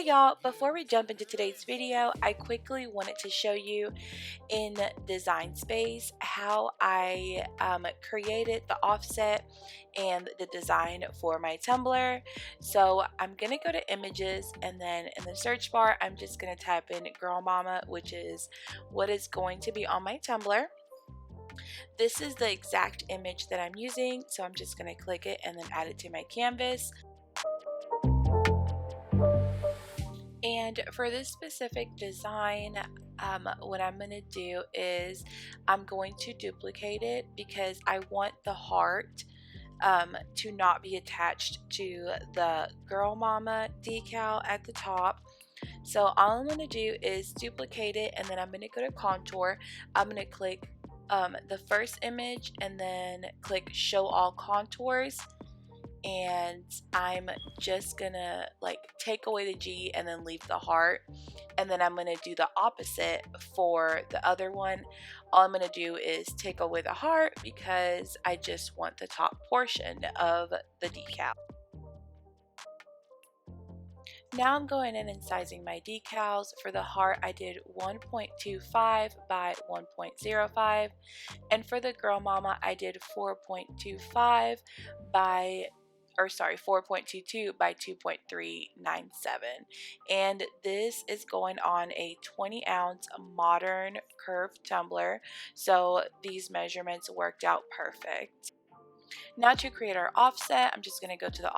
Hey y'all, before we jump into today's video, I quickly wanted to show you in Design Space how I created the offset and the design for my tumbler. So I'm going to go to images, and then in the search bar I'm just going to type in Girl Mama, which is what is going to be on my tumbler. This is the exact image that I'm using, so I'm just going to click it and then add it to my canvas. And for this specific design, what I'm going to do is I'm going to duplicate it because I want the heart to not be attached to the Girl Mama decal at the top. So all I'm going to do is duplicate it, and then I'm going to go to contour. I'm going to click the first image and then click show all contours. And I'm just gonna take away the G and then leave the heart, and then I'm gonna do the opposite for the other one. All I'm gonna do is take away the heart because I just want the top portion of the decal. Now I'm going in and sizing my decals. For the heart I did 1.25 by 1.05, and for the Girl Mama I did 4.25 by 4.22 by 2.397, and this is going on a 20-ounce modern curved tumbler, so these measurements worked out perfect. Now to create our offset, I'm just going to go to the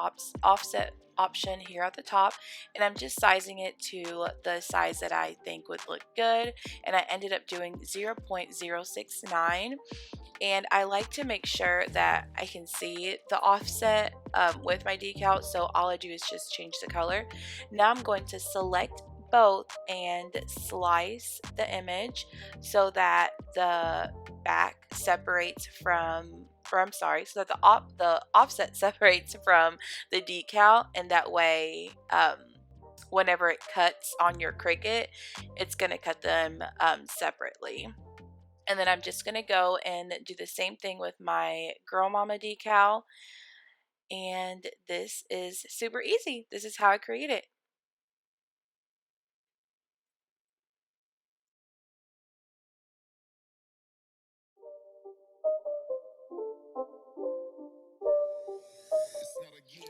offset option here at the top, and I'm just sizing it to the size that I think would look good, and I ended up doing 0.069. And I like to make sure that I can see the offset with my decal, so all I do is just change the color. Now I'm going to select both and slice the image so that the back separates from, so that the offset separates from the decal, and that way whenever it cuts on your Cricut, it's going to cut them separately. And then I'm just going to go and do the same thing with my Girl Mama decal. And this is super easy. This is how I create it.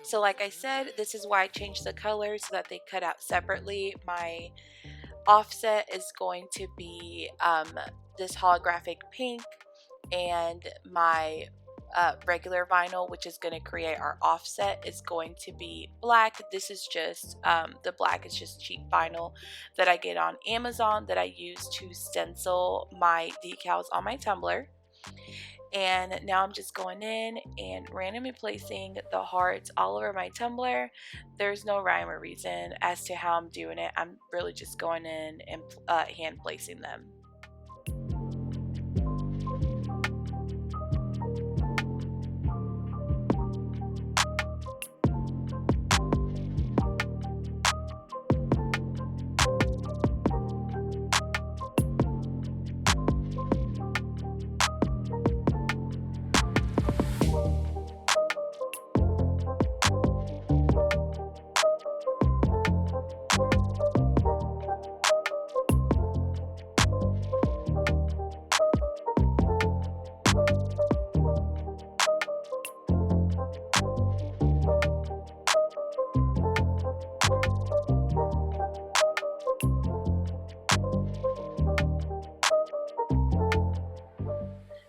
So like I said, this is why I changed the colors so that they cut out separately. My offset is going to be this holographic pink, and my regular vinyl, which is going to create our offset, is going to be black. This is just the black is just cheap vinyl that I get on Amazon that I use to stencil my decals on my tumbler. And now I'm just going in and randomly placing the hearts all over my tumbler. There's no rhyme or reason as to how I'm doing it. I'm really just going in and hand placing them.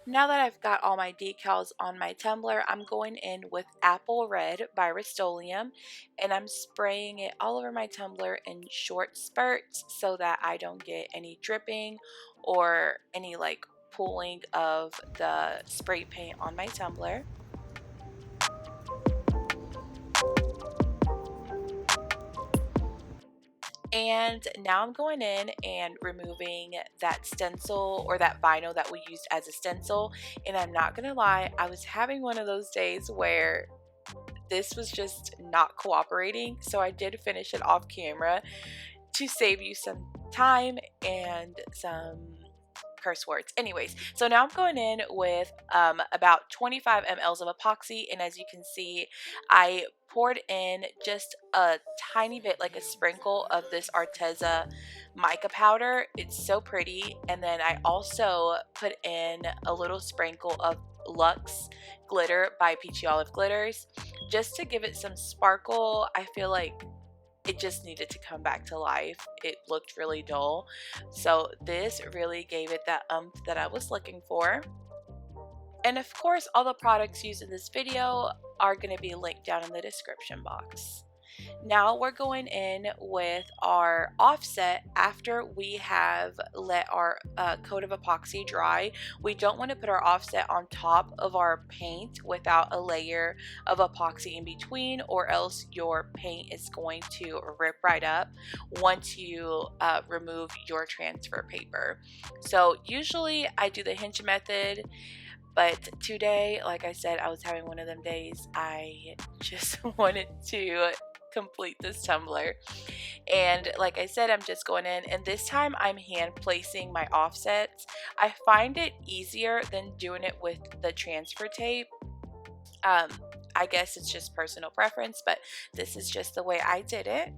Now that I've got all my decals on my tumbler, I'm going in with Apple Red by Rust-Oleum, and I'm spraying it all over my tumbler in short spurts so that I don't get any dripping or any pooling of the spray paint on my tumbler. And now I'm going in and removing that stencil or that vinyl that we used as a stencil. And I'm not gonna lie, I was having one of those days where this was just not cooperating, so I did finish it off camera to save you some time and some curse words. Anyways, so now I'm going in with about 25 mLs of epoxy, and as you can see, I poured in just a tiny bit, like a sprinkle of this Arteza mica powder. It's so pretty. And then I also put in a little sprinkle of Luxe glitter by Peachy Olive Glitters just to give it some sparkle. I feel like it just needed to come back to life. It looked really dull. So this really gave it that that I was looking for. And of course, all the products used in this video are going to be linked down in the description box. Now we're going in with our offset after we have let our coat of epoxy dry. We don't want to put our offset on top of our paint without a layer of epoxy in between, or else your paint is going to rip right up once you remove your transfer paper. So usually I do the hinge method, but today, like I said, I was having one of them days. I just wanted to complete this tumbler, and like I said, I'm just going in, and this time I'm hand placing my offsets. I find it easier than doing it with the transfer tape. I guess it's just personal preference, but this is just the way I did it.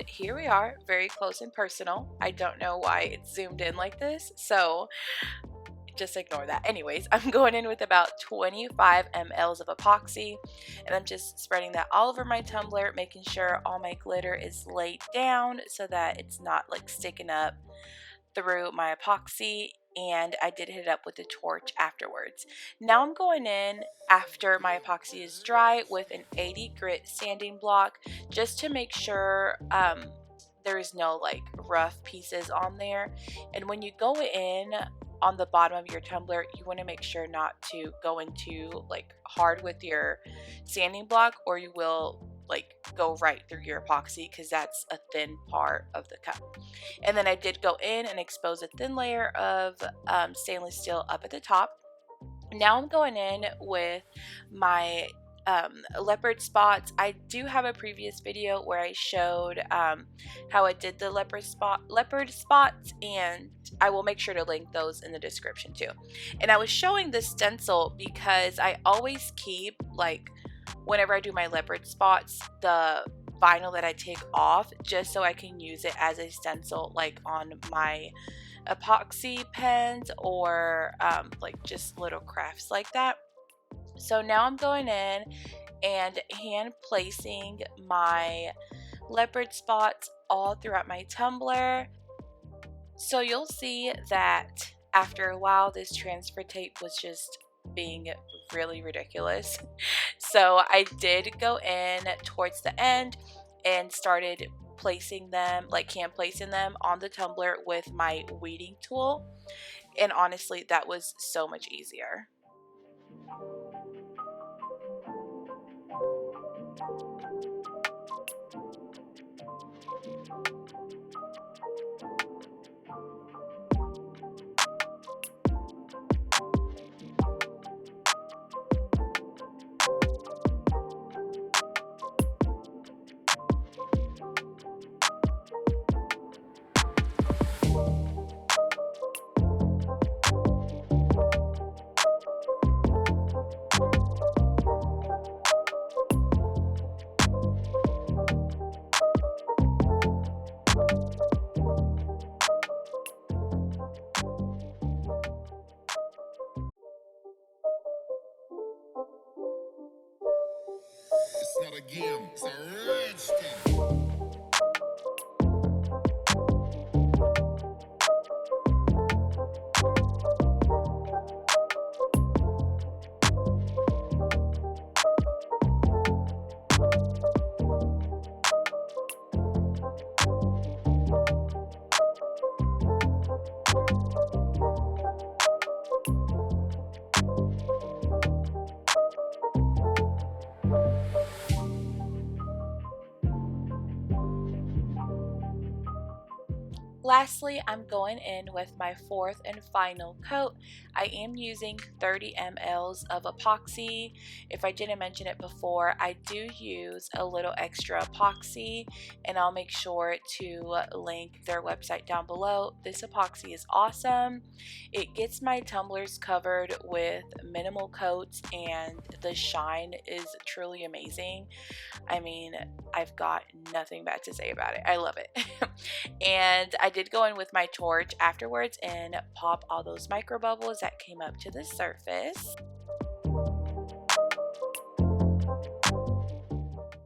Here we are, very close and personal. I don't know why it's zoomed in like this, so just ignore that. Anyways, I'm going in with about 25 mLs of epoxy, and I'm just spreading that all over my tumbler, making sure all my glitter is laid down so that it's not like sticking up through my epoxy. And I did hit it up with a torch afterwards. Now I'm going in after my epoxy is dry with an 80 grit sanding block just to make sure there is no like rough pieces on there. And when you go in on the bottom of your tumbler, you want to make sure not to go into like hard with your sanding block, or you will like go right through your epoxy, because that's a thin part of the cup. And then I did go in and expose a thin layer of stainless steel up at the top. Now I'm going in with my leopard spots. I do have a previous video where I showed how I did the leopard spots, and I will make sure to link those in the description too. And I was showing this stencil because I always keep, like, whenever I do my leopard spots, the vinyl that I take off just so I can use it as a stencil, like on my epoxy pens or like just little crafts like that. So now I'm going in and hand placing my leopard spots all throughout my tumbler. So you'll see that after a while this transfer tape was just being really ridiculous. So I did go in towards the end and started placing them, like hand placing them on the tumbler with my weeding tool, and honestly that was so much easier. It's not a game, it's a rich thing. Lastly, I'm going in with my fourth and final coat. I am using 30 mLs of epoxy. If I didn't mention it before, I do use a little extra epoxy, and I'll make sure to link their website down below. This epoxy is awesome. It gets my tumblers covered with minimal coats, and the shine is truly amazing. I mean, I've got nothing bad to say about it. I love it. And I did go in with my torch afterwards and pop all those micro bubbles that came up to the surface.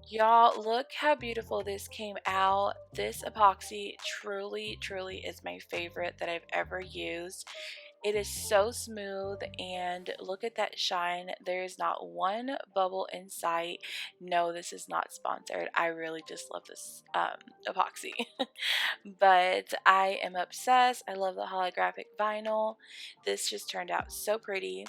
Y'all, look how beautiful this came out. This epoxy truly, truly is my favorite that I've ever used. It is so smooth, and look at that shine. There is not one bubble in sight. No, this is not sponsored. I really just love this epoxy. But I am obsessed. I love the holographic vinyl. This just turned out so pretty.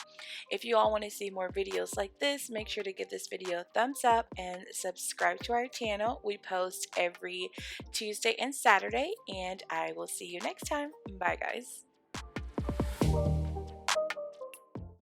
If you all want to see more videos like this, make sure to give this video a thumbs up and subscribe to our channel. We post every Tuesday and Saturday, and I will see you next time. Bye, guys.